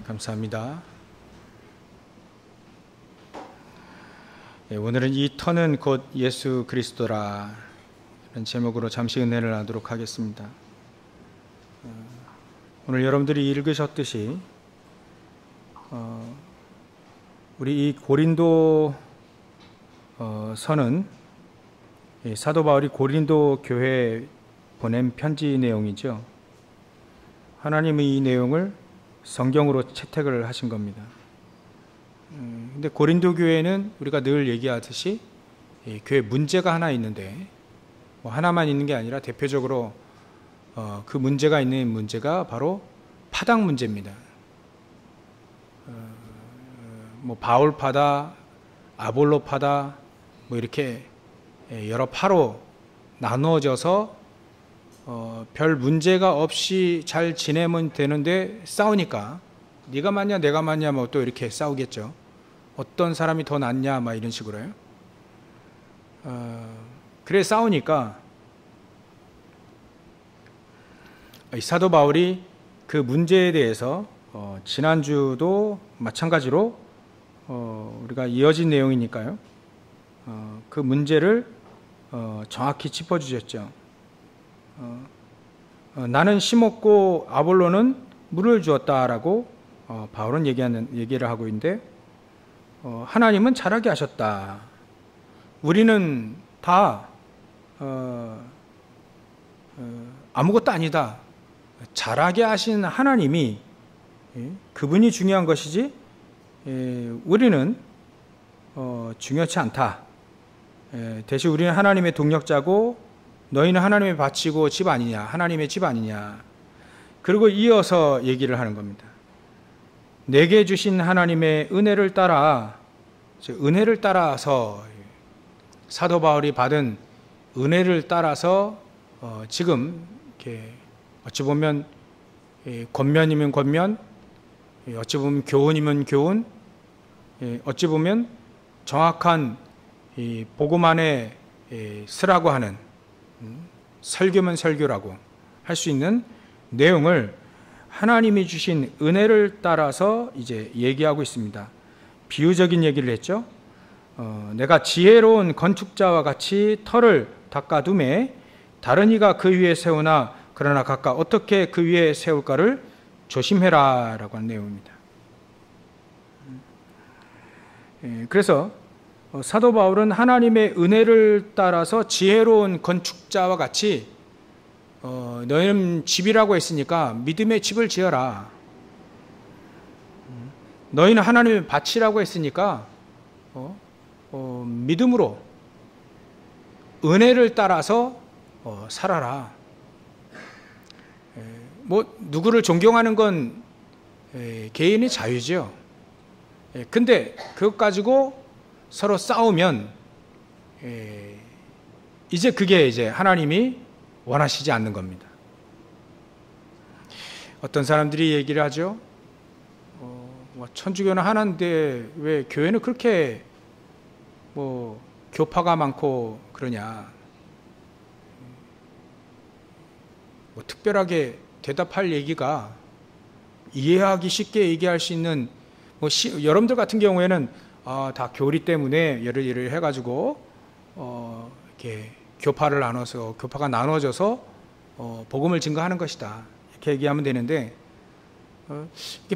감사합니다. 오늘은 이 터는 곧 예수 그리스도라 라는 제목으로 잠시 은혜를 나누도록 하겠습니다. 오늘 여러분들이 읽으셨듯이 우리 이 고린도 서는 사도 바울이 고린도 교회에 보낸 편지 내용이죠. 하나님은 이 내용을 성경으로 채택을 하신 겁니다. 근데 고린도 교회는 우리가 늘 얘기하듯이 교회 문제가 하나 있는데 하나만 있는 게 아니라 대표적으로 그 문제가 있는 문제가 바로 파당 문제입니다. 바울 파다, 아볼로 파다, 이렇게 여러 파로 나누어져서 별 문제가 없이 잘 지내면 되는데 싸우니까 네가 맞냐 내가 맞냐 또 이렇게 싸우겠죠. 어떤 사람이 더 낫냐 이런 식으로요. 그래 싸우니까 사도 바울이 그 문제에 대해서 지난주도 마찬가지로 우리가 이어진 내용이니까요. 그 문제를 정확히 짚어주셨죠. 나는 심었고 아볼로는 물을 주었다라고 바울은 얘기를 하고 있는데 하나님은 자라게 하셨다. 우리는 다 아무것도 아니다. 자라게 하신 하나님이 그분이 중요한 것이지 우리는 중요치 않다. 대신 우리는 하나님의 동력자고 너희는 하나님의 밭이고 집 아니냐, 하나님의 집 아니냐. 그리고 이어서 얘기를 하는 겁니다. 내게 주신 하나님의 은혜를 따라서 사도 바울이 받은 은혜를 따라서 지금 이렇게 어찌 보면 권면이면 권면, 어찌 보면 교훈이면 교훈, 어찌 보면 정확한 복음만에 쓰라고 하는 설교면 설교라고 할 수 있는 내용을 하나님이 주신 은혜를 따라서 이제 얘기하고 있습니다. 비유적인 얘기를 했죠. 내가 지혜로운 건축자와 같이 터를 닦아둠에 다른 이가 그 위에 세우나 그러나 각각 어떻게 그 위에 세울까를 조심해라 라고 하는 내용입니다. 그래서 사도 바울은 하나님의 은혜를 따라서 지혜로운 건축자와 같이 너희는 집이라고 했으니까 믿음의 집을 지어라. 너희는 하나님의 밭이라고 했으니까 믿음으로 은혜를 따라서 살아라. 누구를 존경하는 건 개인의 자유죠. 근데 그것 가지고 서로 싸우면 이제 그게 이제 하나님이 원하시지 않는 겁니다. 어떤 사람들이 얘기를 하죠. 천주교는 하나인데 왜 교회는 그렇게 교파가 많고 그러냐. 특별하게 대답할 얘기가 이해하기 쉽게 얘기할 수 있는 여러분들 같은 경우에는 다 교리 때문에 예를 해가지고 이렇게 교파가 나눠져서 복음을 증거하는 것이다 이렇게 얘기하면 되는데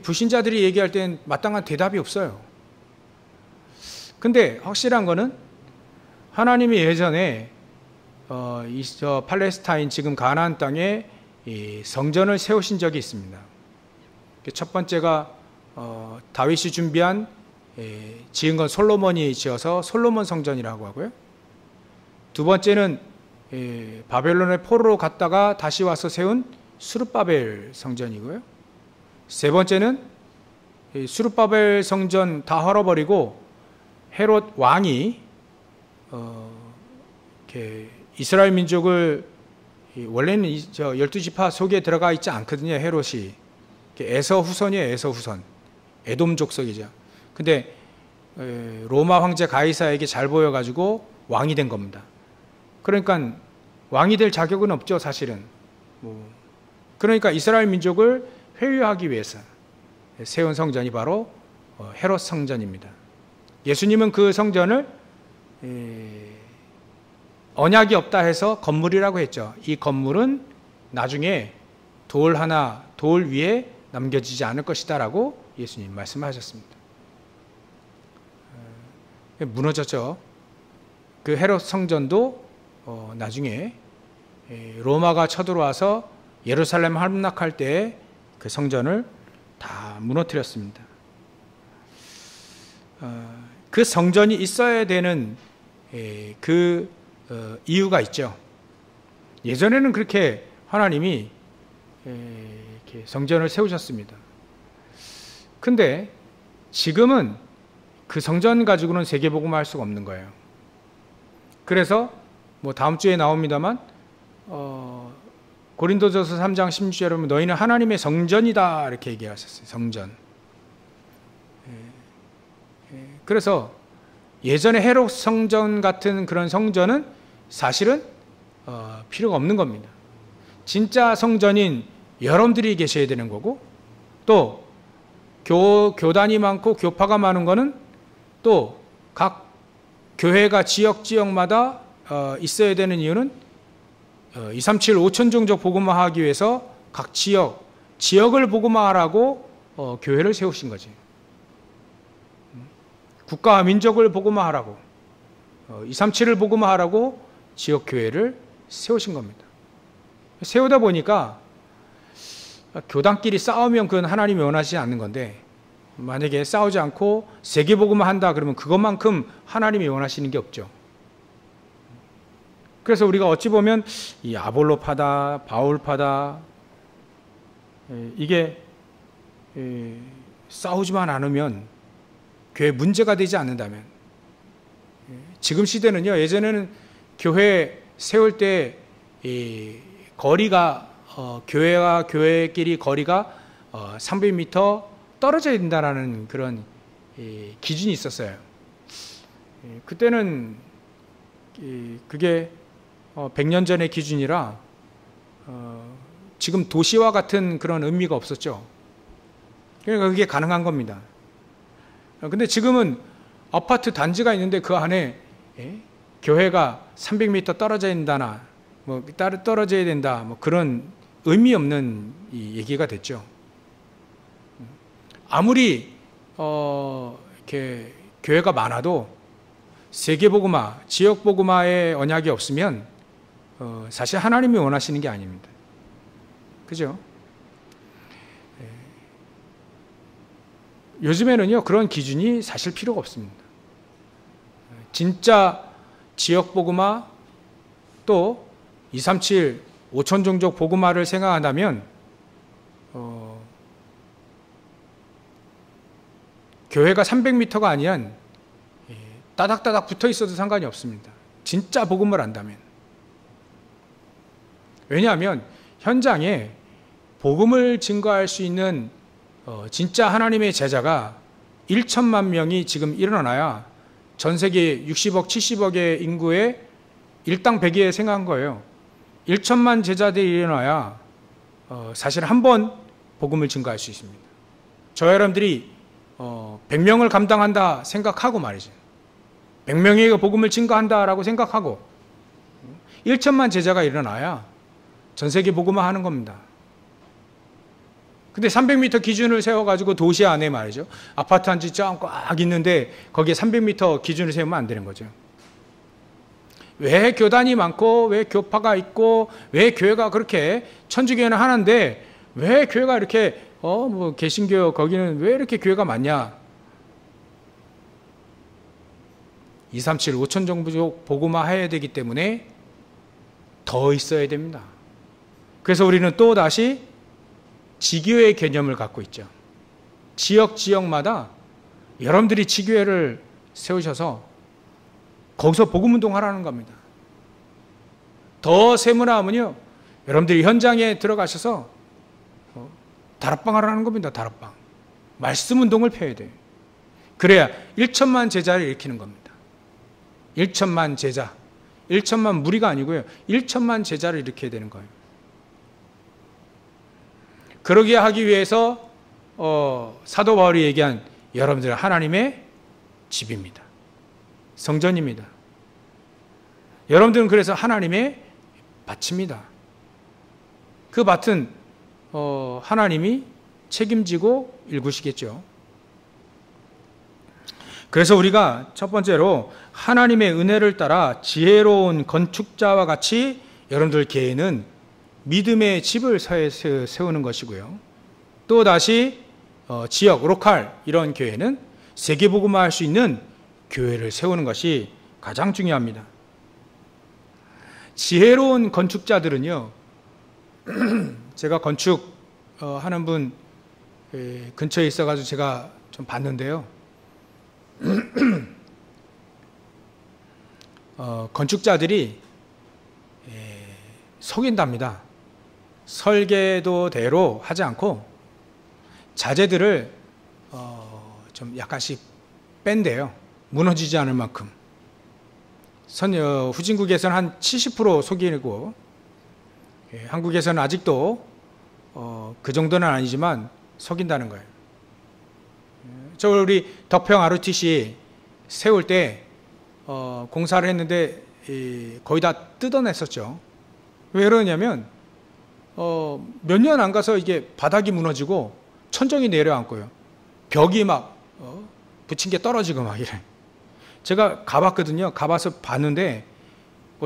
불신자들이 얘기할 땐 마땅한 대답이 없어요. 근데 확실한 거는 하나님이 예전에 저 팔레스타인 지금 가나안 땅에 이 성전을 세우신 적이 있습니다. 첫 번째가 다윗이 준비한 지은 건 솔로몬이 지어서 솔로몬 성전이라고 하고요. 두 번째는 바벨론의 포로로 갔다가 다시 와서 세운 스룹바벨 성전이고요. 세 번째는 스룹바벨 성전 다 헐어버리고 헤롯 왕이 이렇게 이스라엘 민족을 원래는 12지파 속에 들어가 있지 않거든요. 헤롯이 에서 후손이에요. 에서 후손, 에돔 족속이죠. 근데 로마 황제 가이사에게 잘 보여가지고 왕이 된 겁니다. 그러니까 왕이 될 자격은 없죠, 사실은. 그러니까 이스라엘 민족을 회유하기 위해서 세운 성전이 바로 헤롯 성전입니다. 예수님은 그 성전을 언약이 없다 해서 건물이라고 했죠. 이 건물은 나중에 돌 위에 남겨지지 않을 것이다 라고 예수님 말씀하셨습니다. 무너졌죠. 그 헤롯 성전도 나중에 로마가 쳐들어와서 예루살렘 함락할 때 그 성전을 다 무너뜨렸습니다. 그 성전이 있어야 되는 그 이유가 있죠. 예전에는 그렇게 하나님이 이렇게 성전을 세우셨습니다. 근데 지금은 그 성전 가지고는 세계복음화 할 수가 없는 거예요. 그래서 뭐 다음 주에 나옵니다만 고린도전서 3장 16절에 보면 너희는 하나님의 성전이다 이렇게 얘기하셨어요. 성전. 그래서 예전에 헤롯 성전 같은 그런 성전은 사실은 필요가 없는 겁니다. 진짜 성전인 여러분들이 계셔야 되는 거고, 또 교단이 많고 교파가 많은 거는 또 각 교회가 지역마다 있어야 되는 이유는 237 5천 종족 복음화하기 위해서 각 지역을 복음화하라고 교회를 세우신 거지. 국가와 민족을 복음화하라고 237을 복음화하라고 지역 교회를 세우신 겁니다. 세우다 보니까 교단끼리 싸우면 그건 하나님이 원하시지 않는 건데, 만약에 싸우지 않고 세계복음화 한다 그러면 그것만큼 하나님이 원하시는 게 없죠. 그래서 우리가 어찌 보면 이 아볼로파다, 바울파다, 이게 싸우지만 않으면 교회 문제가 되지 않는다면, 지금 시대는요, 예전에는 교회 세울 때 거리가 교회와 교회끼리 거리가 300m 떨어져야 된다는 그런 기준이 있었어요. 그때는 그게 100년 전의 기준이라 지금 도시와 같은 그런 의미가 없었죠. 그러니까 그게 가능한 겁니다. 근데 지금은 아파트 단지가 있는데 그 안에 교회가 300m 떨어져야 된다나 뭐 떨어져야 된다 뭐 그런 의미 없는 얘기가 됐죠. 아무리 이렇게 교회가 많아도 세계복음화, 지역복음화의 언약이 없으면 사실 하나님이 원하시는 게 아닙니다. 그죠? 요즘에는요, 그런 기준이 사실 필요가 없습니다. 진짜 지역복음화 또 237 5천 종족 복음화를 생각한다면 교회가 300m가 아니란 따닥따닥 붙어 있어도 상관이 없습니다. 진짜 복음을 안다면. 왜냐하면 현장에 복음을 증거할 수 있는 진짜 하나님의 제자가 1천만 명이 지금 일어나야 전 세계 60억, 70억의 인구의 일당 100에 생각한 거예요. 1천만 제자들이 일어나야 사실 한 번 복음을 증거할 수 있습니다. 저 여러분들이 100명을 감당한다 생각하고 말이죠. 100명에게 복음을 증거한다라고 생각하고 1천만 제자가 일어나야 전 세계 복음화 하는 겁니다. 근데 300m 기준을 세워가지고 도시 안에 말이죠. 아파트 한 집 쫙 있는데 거기에 300m 기준을 세우면 안 되는 거죠. 왜 교단이 많고 왜 교파가 있고 왜 교회가 그렇게 천주교회는 하나인데 왜 교회가 이렇게 뭐 개신교 거기는 왜 이렇게 교회가 많냐? 237 5천 종족 복음화 해야 되기 때문에 더 있어야 됩니다. 그래서 우리는 또 다시 지교회 개념을 갖고 있죠. 지역마다 여러분들이 지교회를 세우셔서 거기서 복음운동 하라는 겁니다. 더 세문화하면요, 여러분들이 현장에 들어가셔서 다락방 하라는 겁니다. 다락방. 말씀운동을 펴야 돼요. 그래야 1천만 제자를 일으키는 겁니다. 1천만 제자. 1천만 무리가 아니고요. 1천만 제자를 일으켜야 되는 거예요. 그러게 하기 위해서 사도 바울이 얘기한 여러분들은 하나님의 집입니다. 성전입니다. 여러분들은 그래서 하나님의 밭입니다. 그 밭은 하나님이 책임지고 일구시겠죠. 그래서 우리가 첫 번째로 하나님의 은혜를 따라 지혜로운 건축자와 같이 여러분들 교회는 믿음의 집을 세우는 것이고요. 또 다시 지역, 로컬 이런 교회는 세계복음화할 수 있는 교회를 세우는 것이 가장 중요합니다. 지혜로운 건축자들은요, 제가 건축 하는 분 근처에 있어가지고 제가 좀 봤는데요. 건축자들이 속인답니다. 설계도대로 하지 않고 자재들을 좀 약간씩 뺀대요. 무너지지 않을 만큼. 후진국에서는 한 70% 속이고 한국에서는 아직도 그 정도는 아니지만 속인다는 거예요. 저 우리 덕평 ROTC 세울 때 공사를 했는데 거의 다 뜯어냈었죠. 왜 그러냐면 몇 년 안 가서 이게 바닥이 무너지고 천정이 내려앉고요. 벽이 막 붙인 게 떨어지고 막 이래. 제가 가봤거든요. 가봐서 봤는데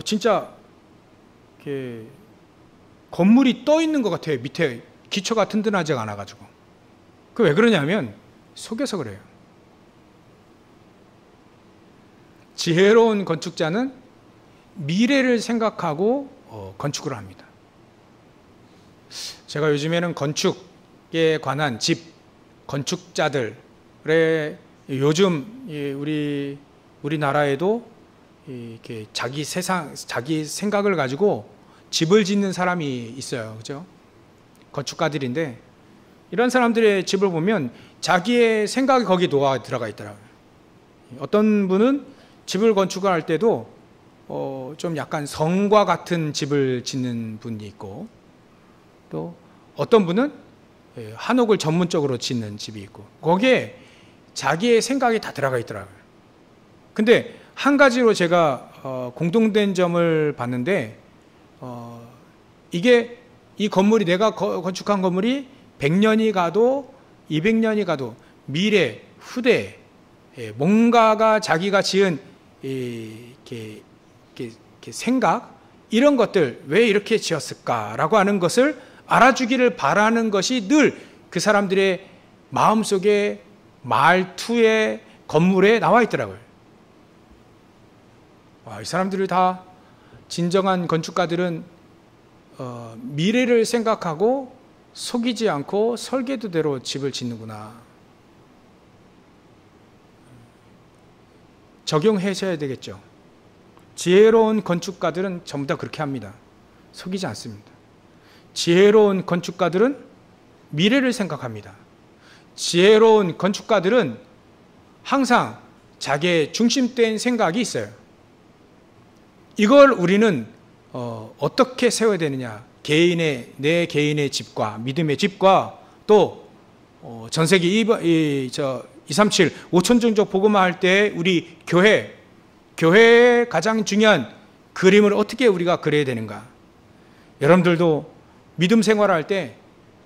진짜 이렇게 건물이 떠 있는 것 같아요. 밑에 기초가 튼튼하지가 않아가지고. 그 왜 그러냐면 속여서 그래요. 지혜로운 건축자는 미래를 생각하고 건축을 합니다. 제가 요즘에는 건축에 관한 집 건축자들의 요즘 우리나라에도 이렇게 자기 생각을 가지고 집을 짓는 사람이 있어요. 그죠? 건축가들인데 이런 사람들의 집을 보면 자기의 생각이 거기 녹아 들어가 있더라고요. 어떤 분은 집을 건축을 할 때도 좀 약간 성과 같은 집을 짓는 분이 있고, 또 어떤 분은 한옥을 전문적으로 짓는 집이 있고, 거기에 자기의 생각이 다 들어가 있더라고요. 근데 한 가지로 제가 공통된 점을 봤는데, 이게 이 건물이 내가 건축한 건물이 100년이 가도 200년이 가도 미래, 후대, 뭔가가 자기가 지은 이렇게 생각, 이런 것들 왜 이렇게 지었을까라고 하는 것을 알아주기를 바라는 것이 늘 그 사람들의 마음속에, 말투에, 건물에 나와 있더라고요. 이 사람들이 다 진정한 건축가들은 미래를 생각하고 속이지 않고 설계도대로 집을 짓는구나. 적용하셔야 되겠죠. 지혜로운 건축가들은 전부 다 그렇게 합니다. 속이지 않습니다. 지혜로운 건축가들은 미래를 생각합니다. 지혜로운 건축가들은 항상 자기의 중심된 생각이 있어요. 이걸 우리는 어떻게 세워야 되느냐? 내 개인의 집과 믿음의 집과 또 전세기 237 5천종족 복음화할 때 우리 교회의 가장 중요한 그림을 어떻게 우리가 그려야 되는가? 여러분들도 믿음 생활할 때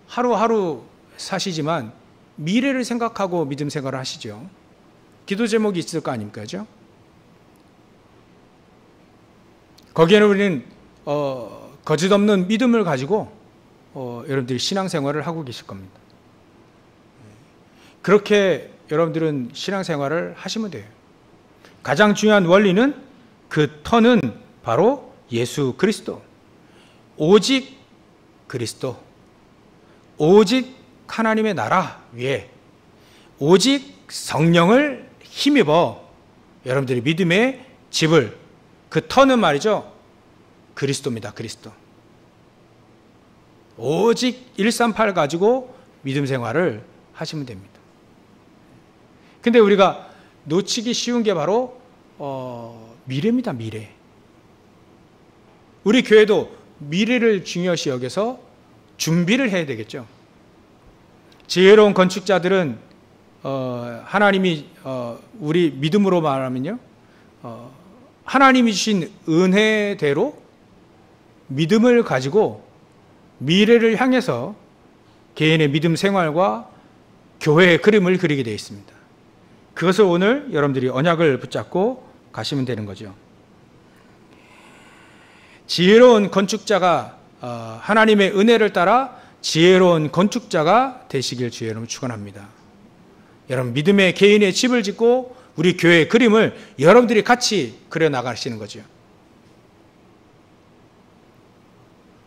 하루하루 사시지만 미래를 생각하고 믿음 생활을 하시죠. 기도 제목이 있을 거 아닙니까? 그죠? 거기에는 우리는 거짓없는 믿음을 가지고 여러분들이 신앙생활을 하고 계실 겁니다. 그렇게 여러분들은 신앙생활을 하시면 돼요. 가장 중요한 원리는 그 터는 바로 예수 그리스도. 오직 그리스도. 오직 하나님의 나라 위에 오직 성령을 힘입어 여러분들이 믿음의 집을, 그 터는 말이죠, 그리스도입니다. 그리스도. 오직 138 가지고 믿음 생활을 하시면 됩니다. 근데 우리가 놓치기 쉬운 게 바로 미래입니다. 미래. 우리 교회도 미래를 중요시 여겨서 준비를 해야 되겠죠. 지혜로운 건축자들은 하나님이 우리 믿음으로 말하면요, 하나님이 주신 은혜대로 믿음을 가지고 미래를 향해서 개인의 믿음 생활과 교회의 그림을 그리게 되어 있습니다. 그것을 오늘 여러분들이 언약을 붙잡고 가시면 되는 거죠. 지혜로운 건축자가 하나님의 은혜를 따라 지혜로운 건축자가 되시길 주의 이름으로 축원합니다. 여러분, 믿음의 개인의 집을 짓고 우리 교회의 그림을 여러분들이 같이 그려나가시는 거죠.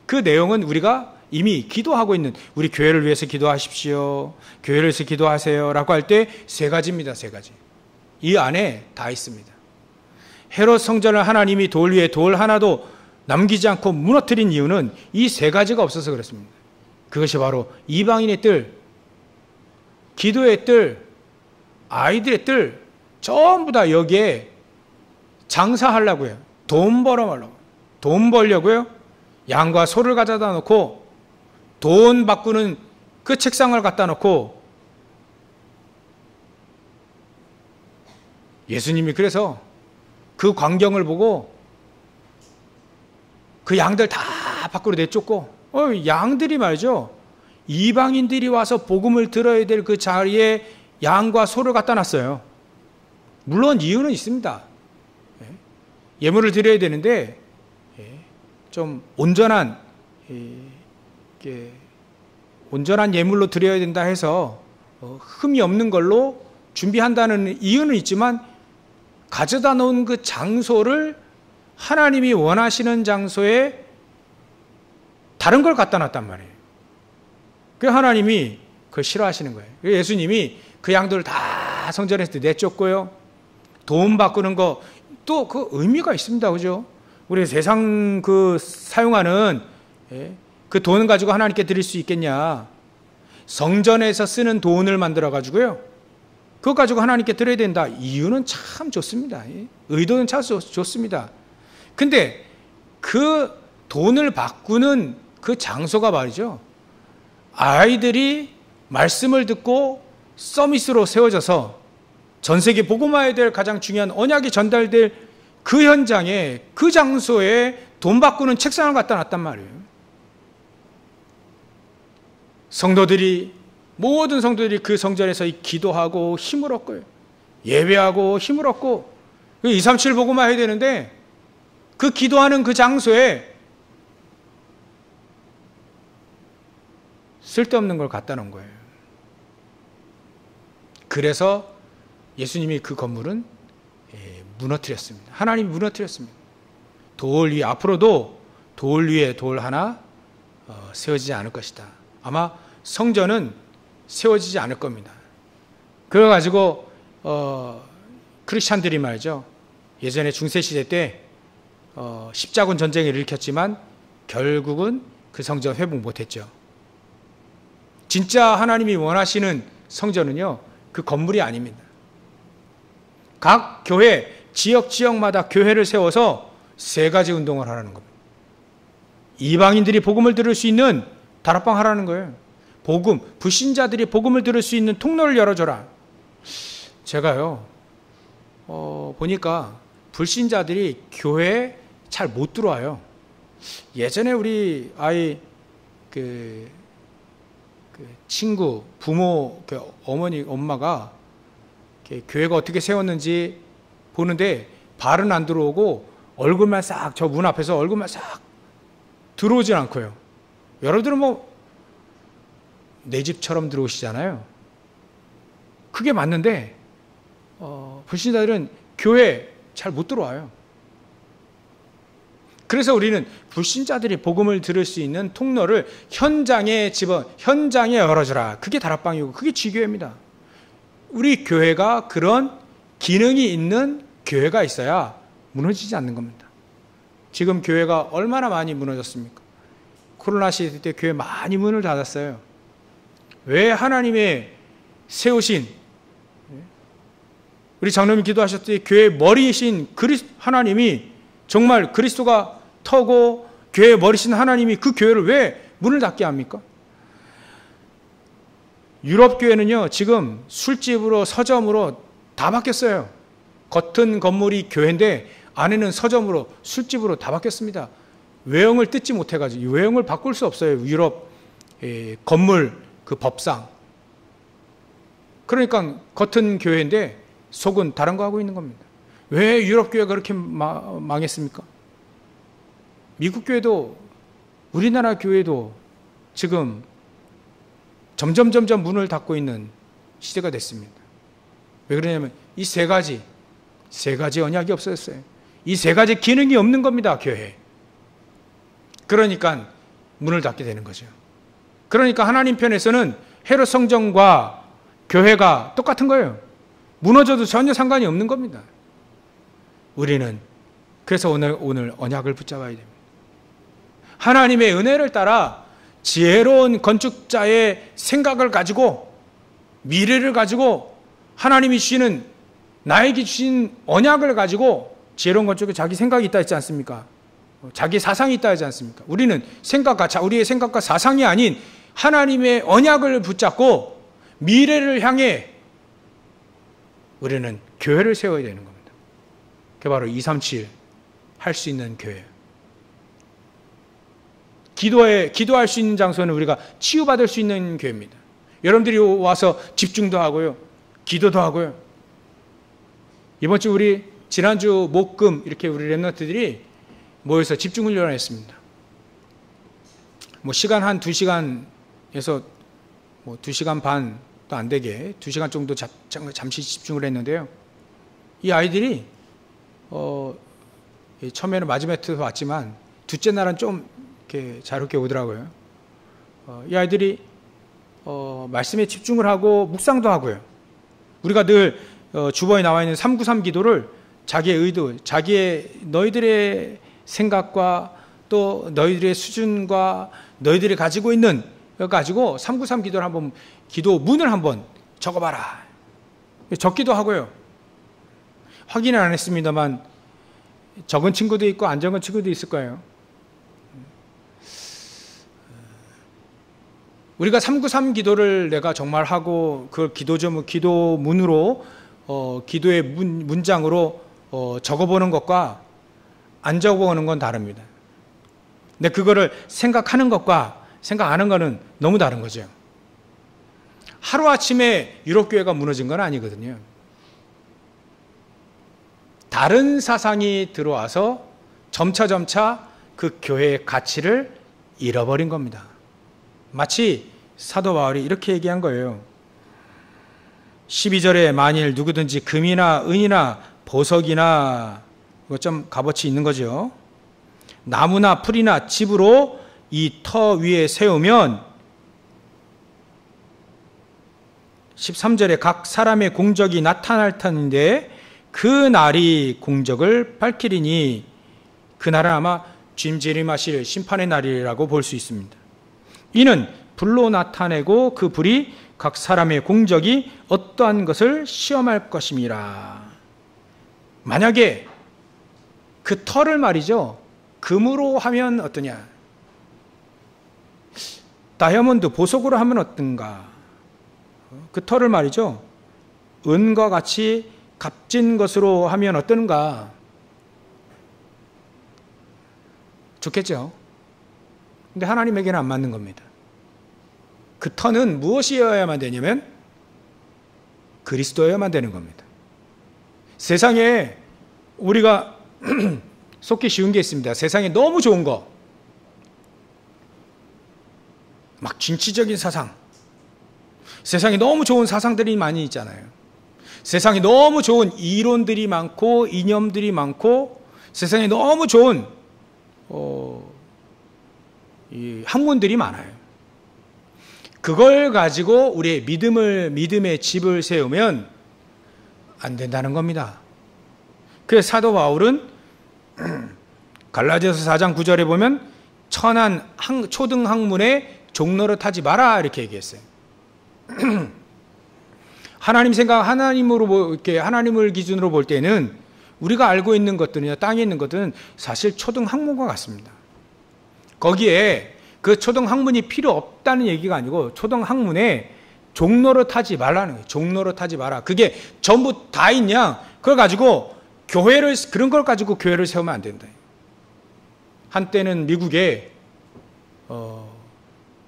그 내용은 우리가 이미 기도하고 있는, 우리 교회를 위해서 기도하십시오, 교회를 위해서 기도하세요 라고 할 때 세 가지입니다. 세 가지. 이 안에 다 있습니다. 헤롯 성전을 하나님이 돌 위에 돌 하나도 남기지 않고 무너뜨린 이유는 이 세 가지가 없어서 그렇습니다. 그것이 바로 이방인의 뜰, 기도의 뜰, 아이들의 뜰, 전부 다 여기에 장사하려고요. 돈 벌어먹으려고. 돈 벌려고요. 양과 소를 가져다 놓고 돈 바꾸는 그 책상을 갖다 놓고, 예수님이 그래서 그 광경을 보고 그 양들 다 밖으로 내쫓고, 양들이 말이죠, 이방인들이 와서 복음을 들어야 될 그 자리에 양과 소를 갖다 놨어요. 물론 이유는 있습니다. 예물을 드려야 되는데 좀 온전한 예물로 드려야 된다 해서 흠이 없는 걸로 준비한다는 이유는 있지만, 가져다 놓은 그 장소를 하나님이 원하시는 장소에 다른 걸 갖다 놨단 말이에요. 그 하나님이 그걸 싫어하시는 거예요. 예수님이 그 양들을 다 성전에서 내쫓고요, 돈 바꾸는 거 또 그 의미가 있습니다. 그죠? 우리 세상 그 사용하는 그 돈을 가지고 하나님께 드릴 수 있겠냐? 성전에서 쓰는 돈을 만들어 가지고요, 그거 가지고 하나님께 드려야 된다. 이유는 참 좋습니다. 의도는 참 좋습니다. 근데 그 돈을 바꾸는 그 장소가 말이죠, 아이들이 말씀을 듣고 서밋으로 세워져서 전 세계 복음화해야 될 가장 중요한 언약이 전달될 그 현장에, 그 장소에 돈 바꾸는 책상을 갖다 놨단 말이에요. 모든 성도들이 그 성전에서 기도하고 힘을 얻고요, 예배하고 힘을 얻고 237 복음화해야 되는데, 그 기도하는 그 장소에 쓸데없는 걸 갖다 놓은 거예요. 그래서 예수님이 그 건물은 무너뜨렸습니다. 하나님이 무너뜨렸습니다. 돌 위에, 앞으로도 돌 위에 돌 하나 세워지지 않을 것이다. 아마 성전은 세워지지 않을 겁니다. 그래가지고 크리스찬들이 말이죠, 예전에 중세시대 때 십자군 전쟁을 일으켰지만 결국은 그 성전 회복 못했죠. 진짜 하나님이 원하시는 성전은요, 그 건물이 아닙니다. 각 교회, 지역마다 교회를 세워서 세 가지 운동을 하라는 겁니다. 이방인들이 복음을 들을 수 있는 다락방 하라는 거예요. 불신자들이 복음을 들을 수 있는 통로를 열어줘라. 제가요, 보니까 불신자들이 교회에 잘 못 들어와요. 예전에 우리 아이 친구, 부모, 어머니, 엄마가 교회가 어떻게 세웠는지 보는데 발은 안 들어오고 얼굴만 싹, 저 문 앞에서 얼굴만 싹 들어오진 않고요. 여러분들은 내 집처럼 들어오시잖아요. 그게 맞는데 불신자들은 교회 잘 못 들어와요. 그래서 우리는 불신자들이 복음을 들을 수 있는 통로를 현장에 열어주라. 그게 다락방이고 그게 지교회입니다. 우리 교회가 그런 기능이 있는 교회가 있어야 무너지지 않는 겁니다. 지금 교회가 얼마나 많이 무너졌습니까? 코로나 시대 때 교회 많이 문을 닫았어요. 왜? 하나님의 세우신, 우리 장로님 기도하셨을 때 교회의 머리이신 하나님이, 정말 그리스도가 터고 교회의 머리신 하나님이 그 교회를 왜 문을 닫게 합니까? 유럽 교회는요, 지금 술집으로 서점으로 다 바뀌었어요. 겉은 건물이 교회인데 안에는 서점으로 술집으로 다 바뀌었습니다. 외형을 뜯지 못해가지고 외형을 바꿀 수 없어요. 유럽 건물 그 법상. 그러니까 겉은 교회인데 속은 다른 거 하고 있는 겁니다. 왜 유럽 교회가 그렇게 망했습니까? 미국 교회도 우리나라 교회도 지금 점점 문을 닫고 있는 시대가 됐습니다. 왜 그러냐면 이 세 가지 언약이 없어졌어요. 이 세 가지 기능이 없는 겁니다, 교회에. 그러니까 문을 닫게 되는 거죠. 그러니까 하나님 편에서는 헤롯 성전과 교회가 똑같은 거예요. 무너져도 전혀 상관이 없는 겁니다. 우리는 그래서 오늘 언약을 붙잡아야 됩니다. 하나님의 은혜를 따라 지혜로운 건축자의 생각을 가지고 미래를 가지고 하나님이 주시는 나에게 주신 언약을 가지고 지혜로운 건축에 자기 생각이 있다 했지 않습니까? 자기 사상이 있다 하지 않습니까? 우리는 우리의 생각과 사상이 아닌 하나님의 언약을 붙잡고 미래를 향해 우리는 교회를 세워야 되는 겁니다. 그게 바로 237 할 수 있는 교회. 기도할 수 있는 장소는 우리가 치유받을 수 있는 교회입니다. 여러분들이 와서 집중도 하고요. 기도도 하고요. 이번 주 지난주 목금 이렇게 우리 랩런트들이 모여서 집중 훈련을 했습니다. 시간 한 2시간에서 2시간 반도 안 되게 2시간 정도 잠시 집중을 했는데요. 이 아이들이 처음에는 마지막에 왔지만 둘째 날은 좀 이렇게 자유롭게 오더라고요. 이 아이들이 말씀에 집중을 하고 묵상도 하고요. 우리가 늘 주번에 나와 있는 393 기도를 자기의 의도, 너희들의 생각과 또 너희들의 수준과 너희들이 가지고 있는 거 가지고 393 기도를 한번 기도문을 한번 적어봐라. 적기도 하고요. 확인은 안 했습니다만 적은 친구도 있고 안 적은 친구도 있을 거예요. 우리가 393 기도를 내가 정말 하고 그 기도문으로 기도의 문장으로 적어보는 것과 안 적어보는 건 다릅니다. 근데 그거를 생각하는 것과 생각 안 하는 거는 너무 다른 거죠. 하루아침에 유럽교회가 무너진 건 아니거든요. 다른 사상이 들어와서 점차 그 교회의 가치를 잃어버린 겁니다. 마치 사도 바울이 이렇게 얘기한 거예요. 12절에 만일 누구든지 금이나 은이나 보석이나 이거 좀 값어치 있는 거죠. 나무나 풀이나 집으로 이 터 위에 세우면 13절에 각 사람의 공적이 나타날 터인데 그 날이 공적을 밝히리니 그 날은 아마 주님 재림하실 심판의 날이라고 볼 수 있습니다. 이는 불로 나타내고 그 불이 각 사람의 공적이 어떠한 것을 시험할 것임이라. 만약에 그 터를 말이죠, 금으로 하면 어떠냐, 다이아몬드 보석으로 하면 어떤가, 그 터를 말이죠 은과 같이 값진 것으로 하면 어떤가. 좋겠죠. 근데 하나님에게는 안 맞는 겁니다. 그 터는 무엇이어야만 되냐면 그리스도여야만 되는 겁니다. 세상에 우리가 속기 쉬운 게 있습니다. 세상에 너무 좋은 거, 막 진취적인 사상, 세상에 너무 좋은 사상들이 많이 있잖아요. 세상에 너무 좋은 이론들이 많고 이념들이 많고 세상에 너무 좋은 이 학문들이 많아요. 그걸 가지고 우리의 믿음의 집을 세우면 안 된다는 겁니다. 그래서 사도 바울은 갈라디아서 4장 9절에 보면 천한 초등 학문에 종노릇 하지 마라 이렇게 얘기했어요. 하나님 생각, 이렇게 하나님을 기준으로 볼 때는 우리가 알고 있는 것들이나 땅에 있는 것들은 사실 초등 학문과 같습니다. 거기에 그 초등 학문이 필요 없다는 얘기가 아니고 초등 학문에 종노릇하지 말라는 거예요. 종노릇하지 마라. 그게 전부 다 있냐? 그걸 가지고 그런 걸 가지고 교회를 세우면 안 된다. 한때는 미국에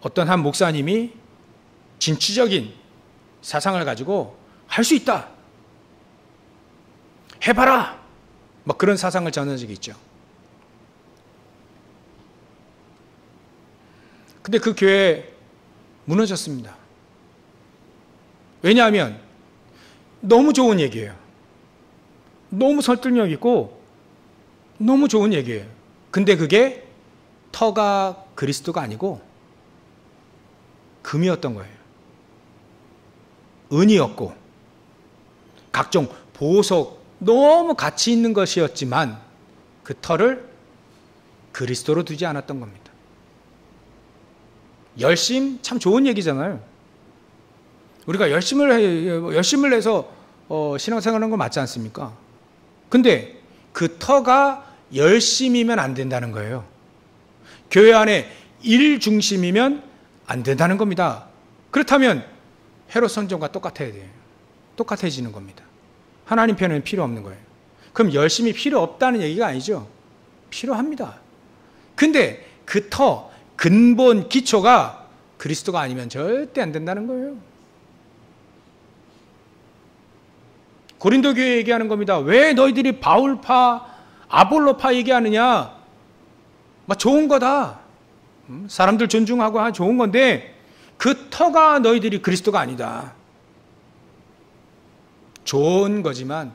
어떤 한 목사님이 진취적인 사상을 가지고 할 수 있다, 해봐라, 뭐 그런 사상을 전한 적이 있죠. 근데 그 교회 무너졌습니다. 왜냐하면 너무 좋은 얘기예요. 너무 설득력 있고 너무 좋은 얘기예요. 근데 그게 터가 그리스도가 아니고 금이었던 거예요. 은이었고 각종 보석, 너무 가치 있는 것이었지만 그 터를 그리스도로 두지 않았던 겁니다. 열심 참 좋은 얘기잖아요. 우리가 열심을 내서 신앙생활하는 건 맞지 않습니까? 근데 그 터가 열심이면 안 된다는 거예요. 교회 안에 일 중심이면 안 된다는 겁니다. 그렇다면 헤롯 선종과 똑같아야 돼요. 똑같아지는 겁니다. 하나님 편은 필요 없는 거예요. 그럼 열심이 필요 없다는 얘기가 아니죠. 필요합니다. 근데 그 터, 근본, 기초가 그리스도가 아니면 절대 안 된다는 거예요. 고린도 교회 얘기하는 겁니다. 왜 너희들이 바울파, 아볼로파 얘기하느냐? 막 좋은 거다. 사람들 존중하고 좋은 건데 그 터가 너희들이 그리스도가 아니다. 좋은 거지만,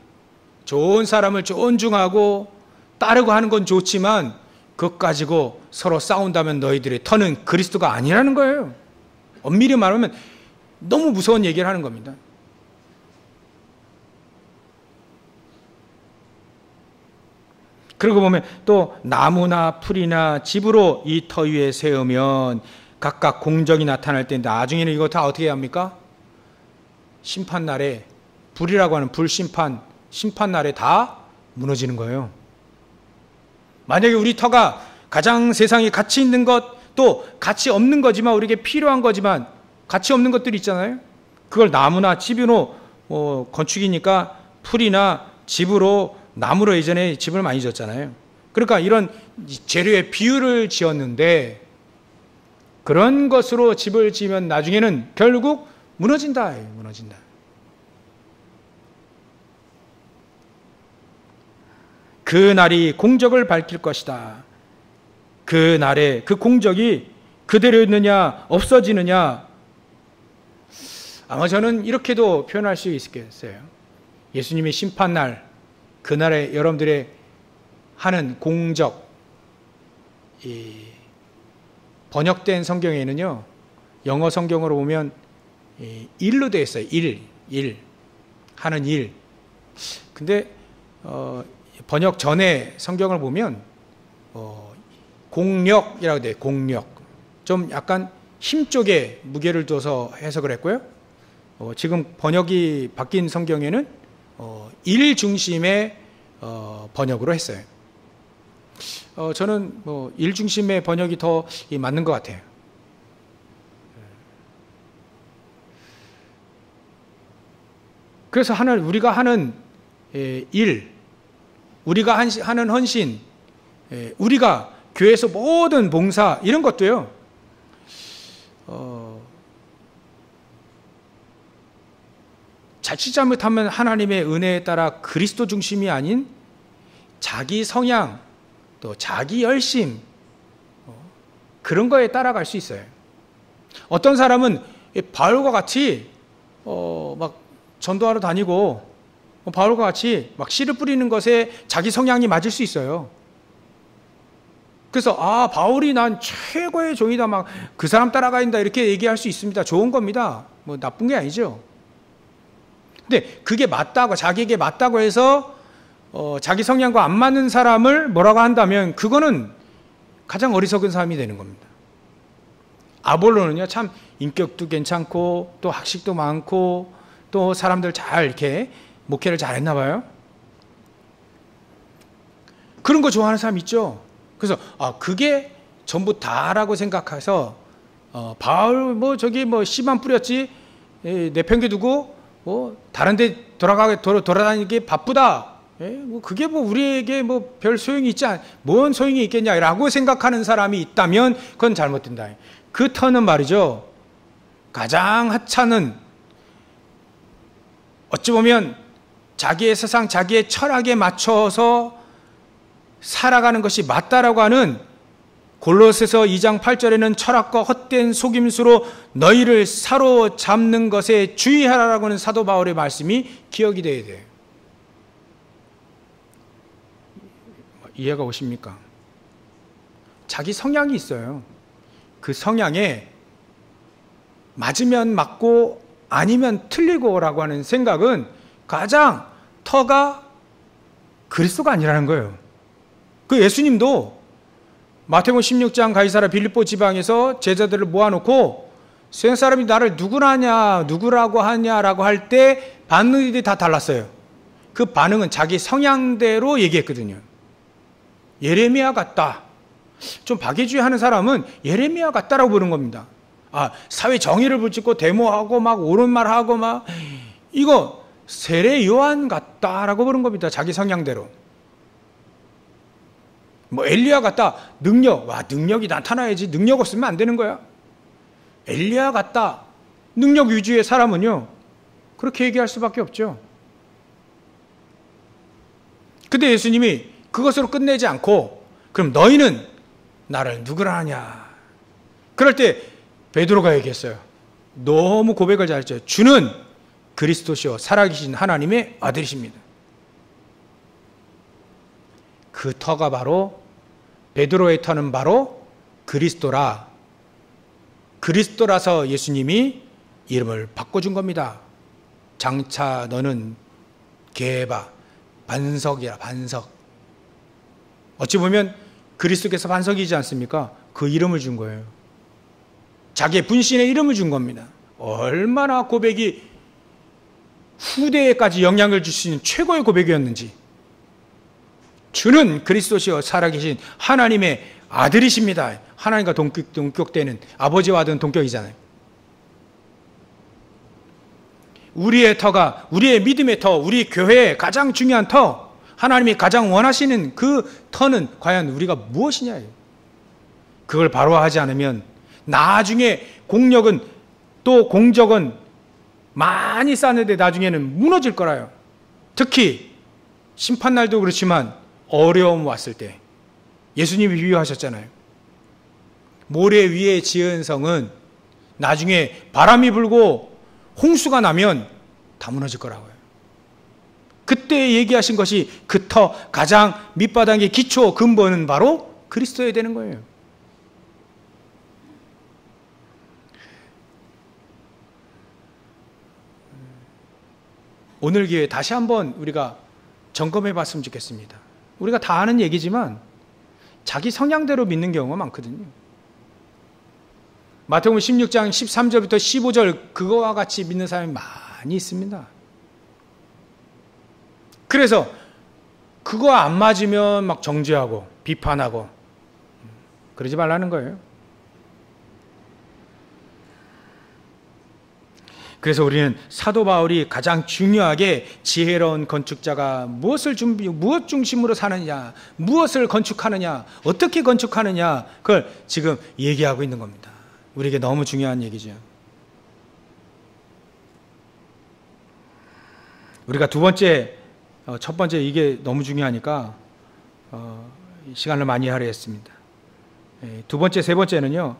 좋은 사람을 존중하고 따르고 하는 건 좋지만 그것 가지고 서로 싸운다면 너희들의 터는 그리스도가 아니라는 거예요. 엄밀히 말하면 너무 무서운 얘기를 하는 겁니다. 그러고 보면 또 나무나 풀이나 집으로 이 터 위에 세우면 각각 공적이 나타날 때 나중에는 이거 다 어떻게 합니까? 심판날에, 불이라고 하는 심판날에 다 무너지는 거예요. 만약에 우리 터가 가장 세상에 가치 있는 것, 또 가치 없는 거지만 우리에게 필요한 거지만 가치 없는 것들이 있잖아요. 그걸 나무나 집으로 건축이니까 풀이나 집으로, 나무로 예전에 집을 많이 지었잖아요. 그러니까 이런 재료의 비유를 지었는데 그런 것으로 집을 지으면 나중에는 결국 무너진다. 무너진다. 그 날이 공적을 밝힐 것이다. 그 날에 그 공적이 그대로 있느냐 없어지느냐, 아마 저는 이렇게도 표현할 수 있겠어요. 예수님의 심판날, 그날에 여러분들의 하는 공적, 이 번역된 성경에는요, 영어 성경으로 보면 일로 되어 있어요. 일 하는 일. 근데 번역 전에 성경을 보면 공력이라고 돼요. 공력. 좀 약간 힘 쪽에 무게를 둬서 해석을 했고요. 지금 번역이 바뀐 성경에는 일 중심의 번역으로 했어요. 저는 일 중심의 번역이 더 맞는 것 같아요. 그래서 우리가 하는 일, 우리가 하는 헌신, 우리가 교회에서 모든 봉사, 이런 것도요, 자칫 잘못하면 하나님의 은혜에 따라 그리스도 중심이 아닌 자기 성향, 또 자기 열심, 그런 거에 따라갈 수 있어요. 어떤 사람은 바울과 같이 막 전도하러 다니고 바울과 같이 막 씨를 뿌리는 것에 자기 성향이 맞을 수 있어요. 그래서 바울이 난 최고의 종이다, 막 그 사람 따라가야 된다, 이렇게 얘기할 수 있습니다. 좋은 겁니다. 뭐 나쁜 게 아니죠. 근데 그게 맞다고, 자기에게 맞다고 해서 자기 성향과 안 맞는 사람을 뭐라고 한다면 그거는 가장 어리석은 사람이 되는 겁니다. 아볼로는요, 참 인격도 괜찮고 또 학식도 많고 또 사람들 잘 이렇게 목회를 잘 했나 봐요. 그런 거 좋아하는 사람 있죠. 그래서 그게 전부 다라고 생각해서 바울 씨만 뿌렸지 내팽개두고 다른 데 돌아다니기 바쁘다. 그게 우리에게 별 소용이 뭔 소용이 있겠냐라고 생각하는 사람이 있다면 그건 잘못된다. 그 터는 말이죠. 가장 하찮은, 어찌 보면 자기의 세상, 자기의 철학에 맞춰서 살아가는 것이 맞다라고 하는 골로새서 2장 8절에는 철학과 헛된 속임수로 너희를 사로잡는 것에 주의하라라고 하는 사도 바울의 말씀이 기억이 되어야 돼요. 이해가 오십니까? 자기 성향이 있어요. 그 성향에 맞으면 맞고 아니면 틀리고라고 하는 생각은 가장 터가 그리스도가 아니라는 거예요. 그 예수님도 마태복음 16장 가이사랴 빌립보 지방에서 제자들을 모아놓고 세상 사람이 나를 누구라고 하냐라고 할 때 반응이 다 달랐어요. 그 반응은 자기 성향대로 얘기했거든요. 예레미야 같다. 좀 박애주의 하는 사람은 예레미야 같다라고 부르는 겁니다. 사회 정의를 붙잡고 데모하고 막 옳은 말하고 막 이거 세례 요한 같다라고 부르는 겁니다. 자기 성향대로. 엘리야 같다. 능력이 나타나야지. 능력 없으면 안 되는 거야. 엘리야 같다. 능력 위주의 사람은요, 그렇게 얘기할 수밖에 없죠. 근데 예수님이 그것으로 끝내지 않고, 그럼 너희는 나를 누구라 하냐? 그럴 때 베드로가 얘기했어요. 너무 고백을 잘했죠. 주는 그리스도시요 살아계신 하나님의 아들이십니다. 그 터가 바로, 베드로의 터는 바로 그리스도라. 그리스도라서 예수님이 이름을 바꿔준 겁니다. 장차 너는 게바, 반석이라, 반석. 어찌 보면 그리스도께서 반석이지 않습니까? 그 이름을 준 거예요. 자기의 분신의 이름을 준 겁니다. 얼마나 고백이 후대에까지 영향을 줄 수 있는 최고의 고백이었는지. 주는 그리스도시요 살아계신 하나님의 아들이십니다. 하나님과 동격되는, 아버지와 아들은 동격이잖아요. 우리의 터가, 우리의 믿음의 터, 우리 교회의 가장 중요한 터, 하나님이 가장 원하시는 그 터는 과연 우리가 무엇이냐. 그걸 바로 하지 않으면 나중에 공력은, 또 공적은 많이 쌓는데 나중에는 무너질 거라요. 특히 심판날도 그렇지만 어려움 왔을 때 예수님이 비유하셨잖아요. 모래 위에 지은 성은 나중에 바람이 불고 홍수가 나면 다 무너질 거라고요. 그때 얘기하신 것이 그 터, 가장 밑바닥의 기초 근본은 바로 그리스도여야 되는 거예요. 오늘 기회에 다시 한번 우리가 점검해 봤으면 좋겠습니다. 우리가 다 아는 얘기지만 자기 성향대로 믿는 경우가 많거든요. 마태복음 16장 13절부터 15절 그거와 같이 믿는 사람이 많이 있습니다. 그래서 그거 안 맞으면 막 정죄하고 비판하고 그러지 말라는 거예요. 그래서 우리는 사도 바울이 가장 중요하게 지혜로운 건축자가 무엇 중심으로 사느냐, 무엇을 건축하느냐, 어떻게 건축하느냐, 그걸 지금 얘기하고 있는 겁니다. 우리에게 너무 중요한 얘기죠. 우리가 첫 번째 이게 너무 중요하니까 시간을 많이 할애했습니다. 두 번째, 세 번째는요.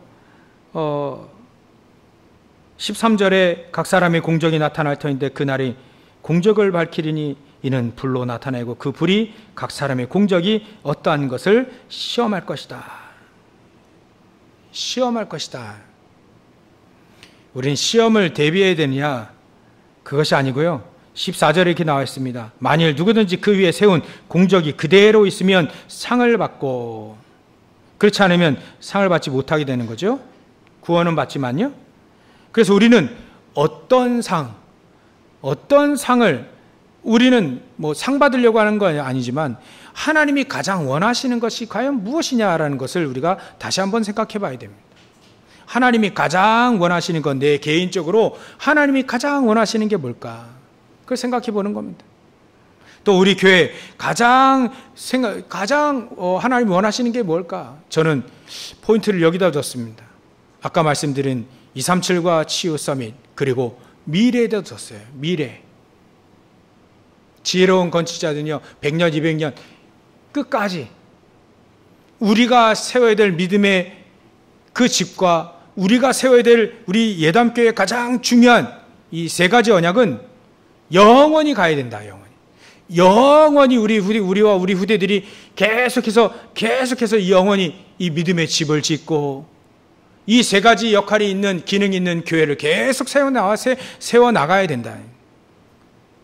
13절에 각 사람의 공적이 나타날 터인데 그날이 공적을 밝히리니 이는 불로 나타내고 그 불이 각 사람의 공적이 어떠한 것을 시험할 것이다. 시험할 것이다. 우린 시험을 대비해야 되느냐? 그것이 아니고요. 14절에 이렇게 나와 있습니다. 만일 누구든지 그 위에 세운 공적이 그대로 있으면 상을 받고, 그렇지 않으면 상을 받지 못하게 되는 거죠. 구원은 받지만요. 그래서 우리는 어떤 상을 우리는 상 받으려고 하는 건 아니지만 하나님이 가장 원하시는 것이 과연 무엇이냐라는 것을 우리가 다시 한번 생각해 봐야 됩니다. 하나님이 가장 원하시는 건, 내 개인적으로 하나님이 가장 원하시는 게 뭘까? 그걸 생각해 보는 겁니다. 또 우리 교회 가장 하나님이 원하시는 게 뭘까? 저는 포인트를 여기다 뒀습니다. 아까 말씀드린 237과 치유 서밋, 그리고 미래에다 뒀어요. 미래. 지혜로운 건축자들은요, 100년, 200년 끝까지 우리가 세워야 될 믿음의 그 집과 우리가 세워야 될 우리 예담교회의 가장 중요한 이 세 가지 언약은 영원히 가야 된다. 영원히 우리와 우리 후대들이 계속해서 영원히 이 믿음의 집을 짓고 이 세 가지 역할이 있는, 기능이 있는 교회를 계속 세워나가야 된다.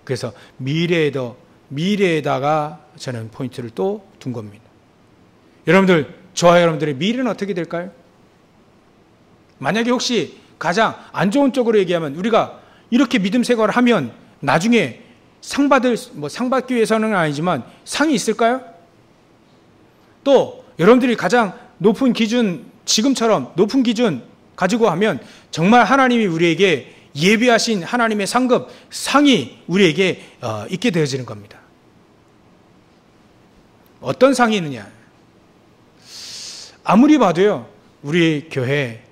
그래서 미래에다가 저는 포인트를 또 둔 겁니다. 여러분들, 저와 여러분들의 미래는 어떻게 될까요? 만약에 혹시 가장 안 좋은 쪽으로 얘기하면, 우리가 이렇게 믿음 생활을 하면 나중에 상 받기 위해서는 아니지만 상이 있을까요? 또 여러분들이 가장 높은 기준, 지금처럼 높은 기준 가지고 하면 정말 하나님이 우리에게 예비하신 하나님의 상이 우리에게 있게 되어지는 겁니다. 어떤 상이 있느냐? 아무리 봐도요, 우리 교회,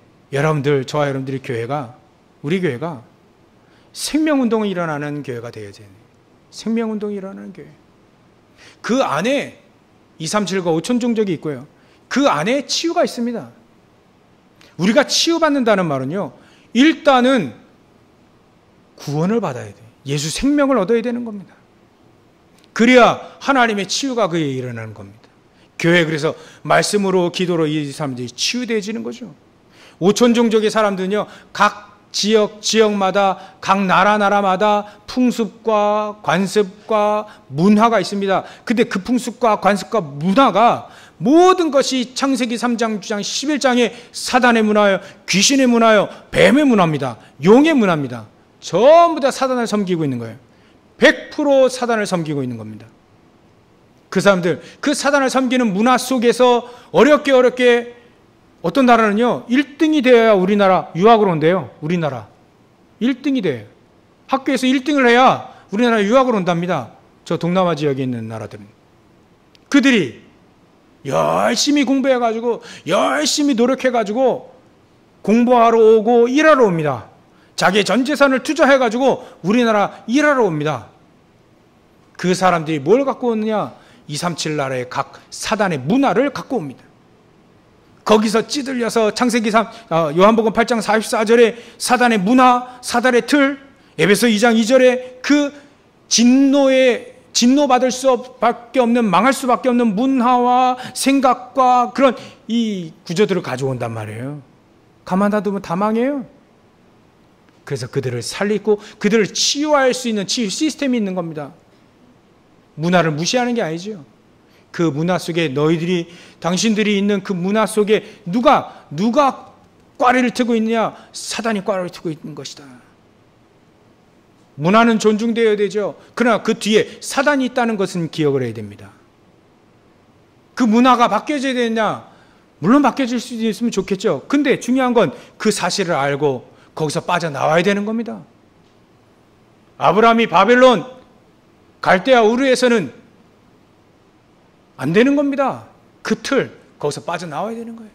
저와 여러분들의 교회가, 우리 교회가 생명운동이 일어나는 교회가 되어야 돼요. 생명운동이 일어나는 교회. 그 안에 237과 5천 종족이 있고요. 그 안에 치유가 있습니다. 우리가 치유받는다는 말은요, 일단은 구원을 받아야 돼요. 예수 생명을 얻어야 되는 겁니다. 그래야 하나님의 치유가 그에 일어나는 겁니다. 교회, 그래서 말씀으로, 기도로 이 사람들이 치유되어지는 거죠. 5천 종족의 사람들은요, 각 지역마다, 각 나라마다 풍습과 관습과 문화가 있습니다. 근데 그 풍습과 관습과 문화가 모든 것이 창세기 3장, 9장, 11장의 사단의 문화요, 귀신의 문화요, 뱀의 문화입니다. 용의 문화입니다. 전부 다 사단을 섬기고 있는 거예요. 100% 사단을 섬기고 있는 겁니다. 그 사람들, 그 사단을 섬기는 문화 속에서 어렵게 어떤 나라는요, 1등이 되어야 우리나라 유학을 온대요. 우리나라 1등이 돼요. 학교에서 1등을 해야 우리나라 유학을 온답니다. 저 동남아 지역에 있는 나라들은. 그들이 열심히 공부해가지고, 열심히 노력해가지고 공부하러 오고 일하러 옵니다. 자기의 전 재산을 투자해가지고 우리나라 일하러 옵니다. 그 사람들이 뭘 갖고 오느냐? 237 나라의 각 사단의 문화를 갖고 옵니다. 거기서 찌들려서 창세기 요한복음 8장 44절에 사단의 문화, 사단의 틀, 에베소 2장 2절에 그 진노받을 수밖에 없는, 망할 수밖에 없는 문화와 생각과 그런 이 구조들을 가져온단 말이에요. 가만 놔두면 다 망해요. 그래서 그들을 살리고 그들을 치유할 수 있는 치유 시스템이 있는 겁니다. 문화를 무시하는 게 아니죠. 그 문화 속에 당신들이 있는 그 문화 속에 누가 꽈리를 트고 있느냐? 사단이 꽈리를 트고 있는 것이다. 문화는 존중되어야 되죠. 그러나 그 뒤에 사단이 있다는 것은 기억을 해야 됩니다. 그 문화가 바뀌어져야 되느냐? 물론 바뀌어질 수 있으면 좋겠죠. 근데 중요한 건 그 사실을 알고 거기서 빠져나와야 되는 겁니다. 아브라함이 바벨론, 갈대아 우르에서는 안 되는 겁니다. 그 틀, 거기서 빠져나와야 되는 거예요.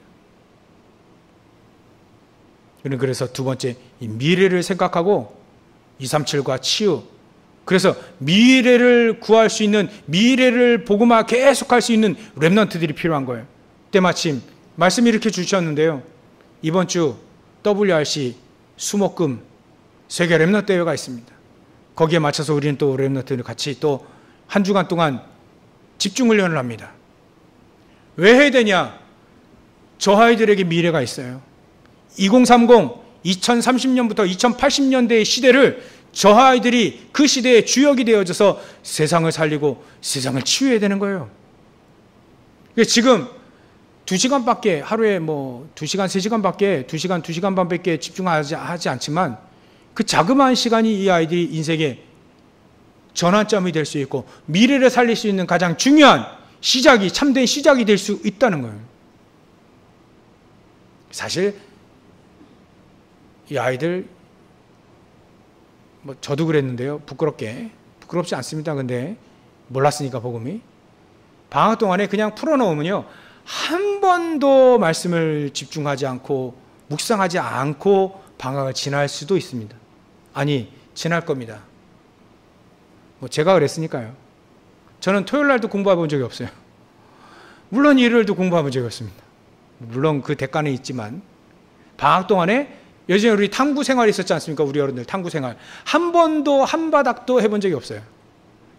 그래서 두 번째, 이 미래를 생각하고 237과 치유. 그래서 미래를 구할 수 있는, 미래를 복음화 계속할 수 있는 렘넌트들이 필요한 거예요. 때마침 말씀 이렇게 주셨는데요. 이번 주 WRC 수목금 세계 렘넌트 대회가 있습니다. 거기에 맞춰서 우리는 또 렘넌트들 같이 또 한 주간 동안 집중훈련을 합니다. 왜 해야 되냐? 저 아이들에게 미래가 있어요. 2030, 2030년부터 2080년대의 시대를 저 아이들이 그 시대의 주역이 되어져서 세상을 살리고 세상을 치유해야 되는 거예요. 지금 2시간밖에, 하루에 2시간, 3시간밖에, 2시간, 2시간 반밖에 집중하지 않지만 그 자그마한 시간이 이 아이들이 인생의 전환점이 될 수 있고 미래를 살릴 수 있는 가장 중요한 시작이, 참된 시작이 될 수 있다는 거예요. 사실 이 아이들 뭐 저도 그랬는데요. 부끄럽지 않습니다. 근데 몰랐으니까 복음이 방학 동안에 그냥 풀어놓으면요, 한 번도 말씀을 집중하지 않고 묵상하지 않고 방학을 지날 수도 있습니다. 아니, 지날 겁니다. 뭐 제가 그랬으니까요. 저는 토요일 날도 공부해 본 적이 없어요. 물론 일요일도 공부해 본 적이 없습니다. 물론 그 대가는 있지만 방학 동안에 예전에 우리 탐구 생활이 있었지 않습니까? 우리 어른들 탐구 생활 한 번도 한 바닥도 해본 적이 없어요.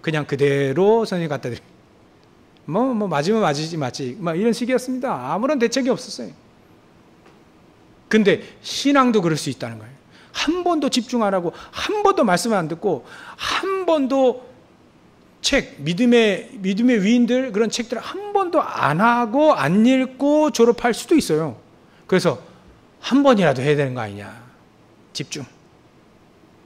그냥 그대로 선생님 갖다 드려요. 뭐 맞으면 맞지 막 이런 식이었습니다. 아무런 대책이 없었어요. 근데 신앙도 그럴 수 있다는 거예요. 한 번도 집중 안 하고 한 번도 말씀 안 듣고 한 번도 믿음의 위인들 그런 책들을 한 번도 안 하고 안 읽고 졸업할 수도 있어요. 그래서 한 번이라도 해야 되는 거 아니냐. 집중.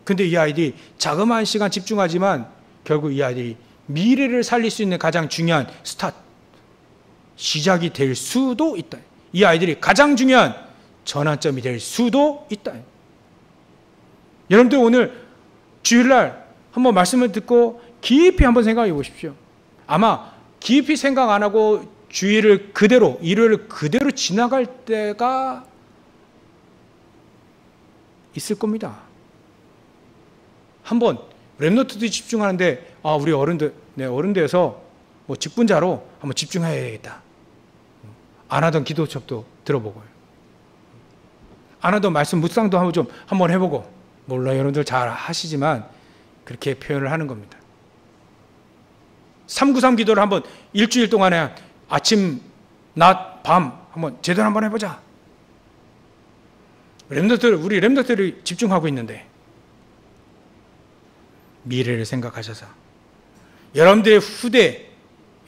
근데 이 아이들이 자그마한 시간 집중하지만 결국 이 아이들이 미래를 살릴 수 있는 가장 중요한 시작이 될 수도 있다. 이 아이들이 가장 중요한 전환점이 될 수도 있다. 여러분들 오늘 주일날 한번 말씀을 듣고 깊이 한번 생각해 보십시오. 아마 깊이 생각 안 하고 주일을 그대로, 일요일을 그대로 지나갈 때가 있을 겁니다. 한번 랩노트도 집중하는데 우리 어른되어서 뭐 직분자로 한번 집중해야 되겠다. 안 하던 기도 수업도 들어보고요. 안 하던 말씀 묵상도 한번 해보고, 물론 여러분들 잘 하시지만 그렇게 표현을 하는 겁니다. 393 기도를 한번 일주일 동안에 아침, 낮, 밤 한번 제대로 한번 해보자. 우리 랩노트들이 집중하고 있는데 미래를 생각하셔서 여러분들의 후대,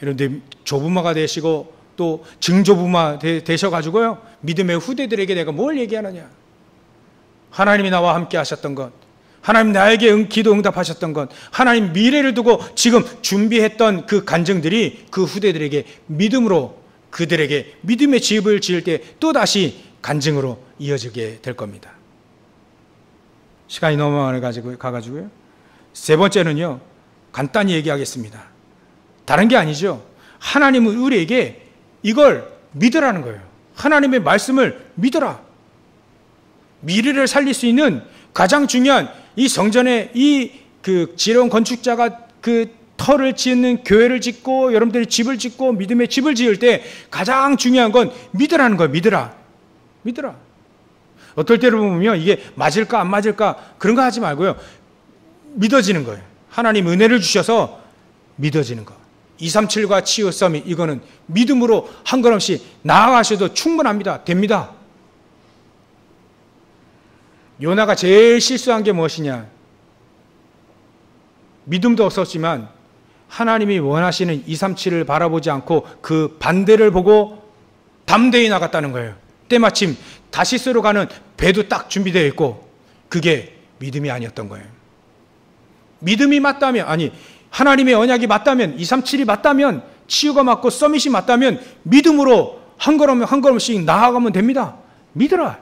여러분들 조부모가 되시고 또 증조부모 되셔가지고요, 믿음의 후대들에게 내가 뭘 얘기하느냐. 하나님이 나와 함께 하셨던 것, 하나님 나에게 기도 응답하셨던 것, 하나님 미래를 두고 지금 준비했던 그 간증들이 그 후대들에게 믿음으로, 그들에게 믿음의 집을 지을 때 또다시 간증으로 이어지게 될 겁니다. 시간이 너무 많이 가가지고요. 세 번째는요, 간단히 얘기하겠습니다. 다른 게 아니죠. 하나님은 우리에게 이걸 믿으라는 거예요. 하나님의 말씀을 믿어라. 미래를 살릴 수 있는 가장 중요한 이 성전에 그 지혜로운 건축자가 그 터를 짓는 교회를 짓고 여러분들이 집을 짓고 믿음의 집을 지을 때 가장 중요한 건 믿으라는 거예요. 믿으라. 어떨 때를 보면 이게 맞을까 안 맞을까 그런 거 하지 말고요. 믿어지는 거예요. 하나님 은혜를 주셔서 믿어지는 거. 237과 치유 서밋, 이거는 믿음으로 한 걸음씩 나아가셔도 충분합니다. 됩니다. 요나가 제일 실수한 게 무엇이냐? 믿음도 없었지만 하나님이 원하시는 237을 바라보지 않고 그 반대를 보고 담대히 나갔다는 거예요. 때마침 다시스로 가는 배도 딱 준비되어 있고 그게 믿음이 아니었던 거예요. 믿음이 맞다면, 아니 하나님의 언약이 맞다면, 237이 맞다면, 치유가 맞고 서밋이 맞다면 믿음으로 한 걸음씩 나아가면 됩니다. 믿어라.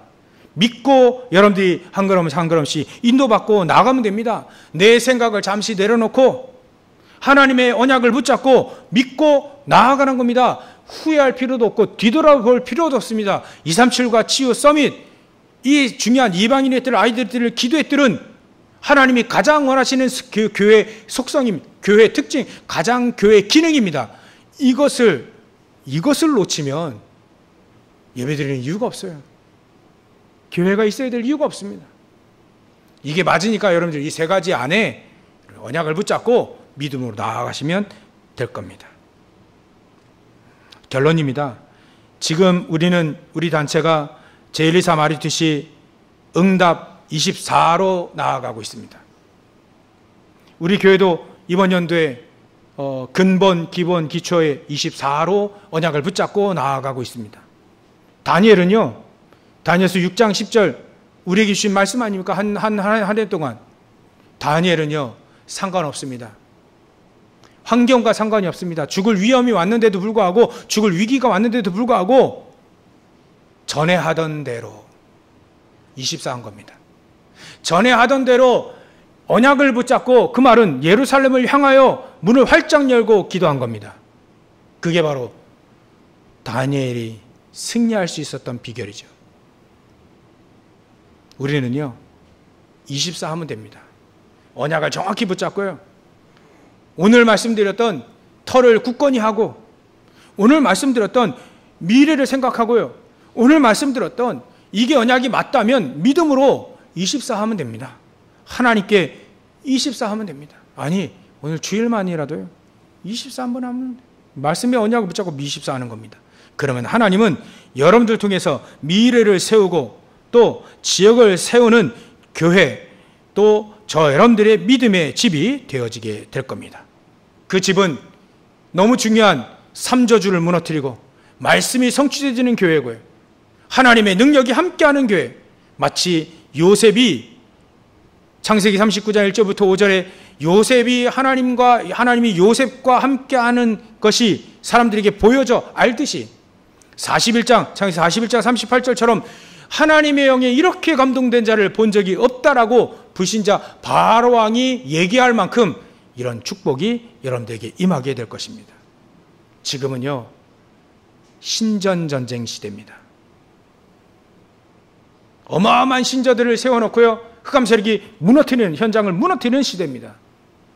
믿고 여러분들이 한 걸음씩 인도받고 나가면 됩니다. 내 생각을 잠시 내려놓고 하나님의 언약을 붙잡고 믿고 나아가는 겁니다. 후회할 필요도 없고 뒤돌아볼 필요도 없습니다. 237과 치유 서밋, 이 중요한 이방인의 뜰, 아이들을 기도의 뜰은 하나님이 가장 원하시는 그 교회의 속성입니다. 교회의 특징, 가장 교회의 기능입니다. 이것을 놓치면 예배드리는 이유가 없어요. 교회가 있어야 될 이유가 없습니다. 이게 맞으니까 여러분들 이 세 가지 안에 언약을 붙잡고 믿음으로 나아가시면 될 겁니다. 결론입니다. 지금 우리 단체가 제124 마리투시 응답 24로 나아가고 있습니다. 우리 교회도 이번 연도에 근본, 기본, 기초의 24로 언약을 붙잡고 나아가고 있습니다. 다니엘은요, 다니엘서 6장 10절 우리에게 주신 말씀 아닙니까? 한 해 동안. 다니엘은요, 상관없습니다. 환경과 상관이 없습니다. 죽을 위험이 왔는데도 불구하고, 죽을 위기가 왔는데도 불구하고 전에 하던 대로 24한 겁니다. 전에 하던 대로 언약을 붙잡고, 그 말은 예루살렘을 향하여 문을 활짝 열고 기도한 겁니다. 그게 바로 다니엘이 승리할 수 있었던 비결이죠. 우리는요, 24 하면 됩니다. 언약을 정확히 붙잡고요, 오늘 말씀드렸던 터를 굳건히 하고, 오늘 말씀드렸던 미래를 생각하고요, 오늘 말씀드렸던 이게 언약이 맞다면 믿음으로 24 하면 됩니다. 하나님께 24 하면 됩니다. 아니, 오늘 주일만이라도요, 24 한번 하면 말씀의 언약을 붙잡고 24 하는 겁니다. 그러면 하나님은 여러분들 통해서 미래를 세우고 또 지역을 세우는 교회, 또 저 여러분들의 믿음의 집이 되어지게 될 겁니다. 그 집은 너무 중요한 3저주를 무너뜨리고 말씀이 성취되어지는 교회고요, 하나님의 능력이 함께하는 교회, 마치 요셉이 창세기 39장 1절부터 5절에 요셉이 하나님이 요셉과 함께하는 것이 사람들에게 보여져 알듯이 41장, 창세기 41장 38절처럼 하나님의 영에 이렇게 감동된 자를 본 적이 없다라고 불신자 바로 왕이 얘기할 만큼 이런 축복이 여러분들에게 임하게 될 것입니다. 지금은요, 신전전쟁 시대입니다. 어마어마한 신전들을 세워놓고요, 흑암세력이 무너뜨리는, 현장을 무너뜨리는 시대입니다.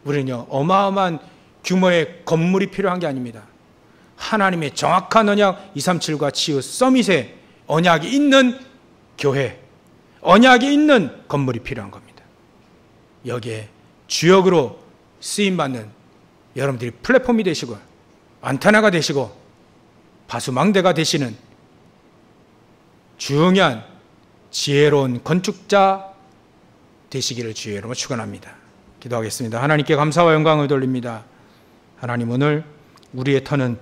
우리는요, 어마어마한 규모의 건물이 필요한 게 아닙니다. 하나님의 정확한 언약 237과 치유 서밋의 언약이 있는 교회, 언약이 있는 건물이 필요한 겁니다. 여기에 주역으로 쓰임받는 여러분들이 플랫폼이 되시고 안테나가 되시고 바수망대가 되시는 중요한 지혜로운 건축자 되시기를 주의 이름으로 축원합니다. 기도하겠습니다. 하나님께 감사와 영광을 돌립니다. 하나님, 오늘 우리의 터는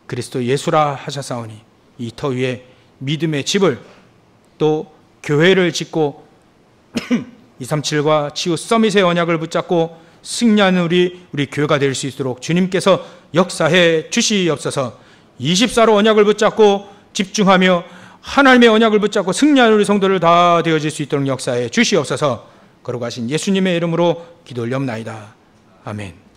그리스도 예수라 하셨사오니 이 터 위에 믿음의 집을, 또 교회를 짓고 237과 치유 서밋의 언약을 붙잡고 승리하는 우리 교회가 될 수 있도록 주님께서 역사해 주시옵소서. 24로 언약을 붙잡고 집중하며 하나님의 언약을 붙잡고 승리하는 우리 성도를 다 되어질 수 있도록 역사해 주시옵소서. 거룩하신 예수님의 이름으로 기도 올려옵나이다. 아멘.